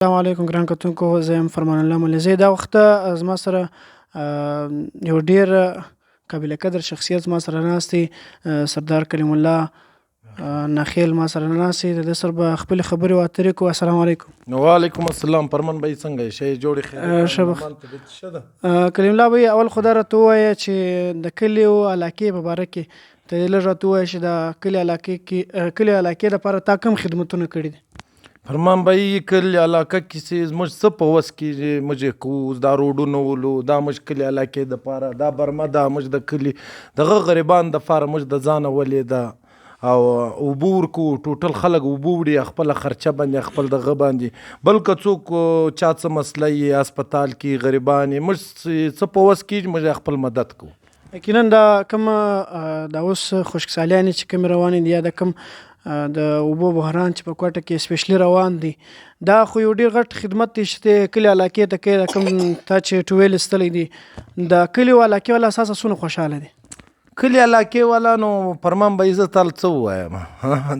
السلام علیکم ګران کتونکو، زه یم فرمان الله ملزی. دا وخته زما سره یو ډیر قابل قدر شخصیت زما سره ناست دی، سردار کلیم الله نخیل ما سره ناست دی. د ده سره به خپلې خبرې او اترې کوو. السلام علیکم. وعلیکم السلام. فرمان بھائی څنګه یې؟ شی جوړې خیر؟ ښه بخت. کلیم الله بھائی، اول خو دا راته ووایه چې د کلي او علاقې په باره کې ته یې لږ راته ووایه چې د کلي علاقې دپاره تا کوم خدمتونه کړي دي؟ فرمان بھائی، کلی علاقه کې زموږ څه په وس کې موږ کوو، دا روډونه ولو، دا موږ کلي علاقې دپاره، دا برمه ده موږ د کلي دغه غریبانو دپاره موږ د ځانه ولې ده او اوبه ورکوو. ټوټل خلک اوبه وړي، خپله خرچه باندې خپل دغه باندې، بل که څوک چا څه مسله یې هسپتال کې غریبان یې، موږ څه په وس کې موږ خپل مدد کوو. یقینا دا کومه دا اوس خشکسالیانې چې کومې روانې دي، یا د کوم د اوبو بحران چې په کوټه کې سپیشلي روان دی، دا خو یو ډیر غټ خدمت دی چې کلي علاقې ته کوي. دا کوم تا چې ټویل ایستلی دی، د کلي او علاقې والا اساسا څونه خوشحاله دي؟ کلي علاقې والا نو فرمان بھائی زه تل څه ووایم،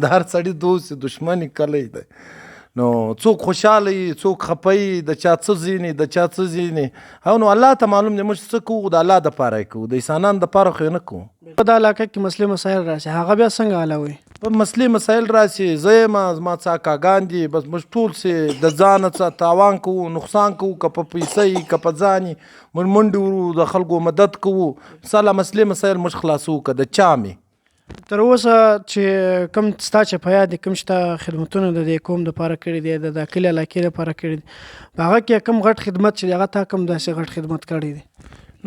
د هر سړي دوست دشمني کلی دی، نو څوک خوشحاله وي څوک خفه وي، د چا څه ځینې د چا څه ځینې، او نو الله ته معلوم دی. موږ څه کوو د الله دپاره یې کوو، د انسانانو دپاره خو یې نه کوو. په دا علاقه کې مسلې مسایل راشي، هغه بیا څنګه حلوئ؟ په مسلې مسایل راشي، زه یم، زما څه اکاګان دي، بس موږ ټول سې د ځانه څه تاوان کوو، نقصان کوو، که په پیسه وي که په ځان وي، موږ منډې ورو، د خلکو مدد کوو. مثلا مسلې مسایل موږ خلاصوو که د چا مې. تر اوسه چې کوم ستا چې په یاد دي، کوم شته خدمتونه د دې قوم دپاره کړي دي، د کلي علاقې دپاره کړي دي، په هغه کې کوم غټ خدمت چې هغه تا کوم داسې غټ خدمت کړی دی؟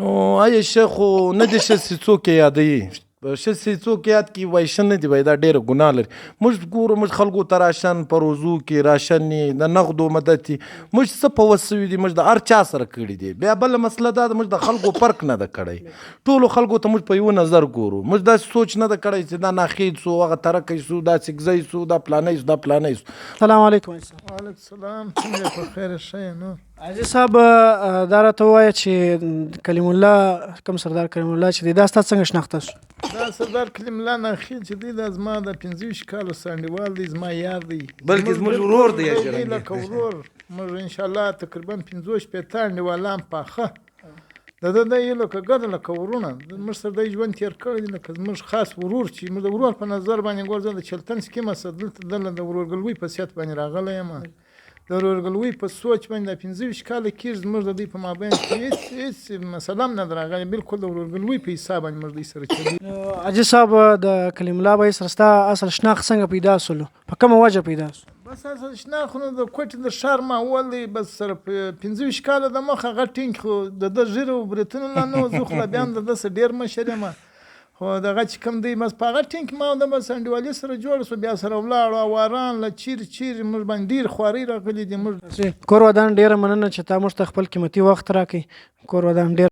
نو آیا ښه خو نه دي ښه چې څوک یې یادوي، ښه چې څوک یاد کړي وایي ښه نه دي، وایي دا ډېره ګناه لري. موږ ګورو موږ خلکو ته راشن په روزو کې راشن یې د نغدو مدد یي، موږ څه په وس سوي دي، موږ د هر چا سره کړي دي. بیا بله مسله دا ده، موږ د خلکو فرق نه ده کړی، ټولو خلکو ته موږ په یوه نظر ګورو. موږ داسې سوچ نه ده کړی چې دا ناخید سو، هغه ترکی سو، دا سګزی سو، دا پلانی سو، دا پلانی سو. السلام علیکم. وعلیکم السلام. څنګه په خیر ښه یې؟ نو عزیز صاحب، دا راته ووایه چې کلیم الله کوم سردار کلیم الله چې دی، دا ستا څنګه شناخته شو؟ دا سردار کلیم الله نخیل چې دی، دا زما د 25 کالو سانډیوال دی، زما یار دی، بلکې زموږ ورور دی. لکه ورور موږ انشاءالله تقریبا 50-60 انډیوالان پاخه د ده یو لکه ګډه لکه ورونه موږ سره دی ژوند تېر کړی دی، لکه زموږ خاص ورور چې موږ د ورور په نظر باندې ګور، زه د چلتن سکیمه څه دلته دله د ورورګلوۍ په سیات باندې راغلی یم، د ورورګلوۍ په سوچ باندې د 25 کاله کېږي زموږ د دوی په مابین کې هېڅ مسله هم نه ده راغلې، بلکل د ورورګلوۍ په حساب باندې موږ دوی سره چلېږو. عزیز صاحب، د کلیم الله بھائی سره ستا اصل شناخت څنګه پیدا سولو؟ په کومه وجه پیدا سو؟ بس اصل شناخت نو د کوټې د ښار ماحول دی، بس سره په 25 کاله د مخه هغه ټینګ خو د ده ږیره و برېتونه لا نه و، زه خو لا بیا هم د ده څه ډېر مشر یم، خو دغه چې کوم دی بس په هغه ټینګ ما او د بس انډیوالي سره جوړ سو، بیا سره ولاړو اواران له چیرې موږ باندې ډېر خوارۍ راغلي دي. موږ کور ودان ډېره مننه چې تا موږ ته خپل قیمتي وخت راکړئ. کور ودان ډېر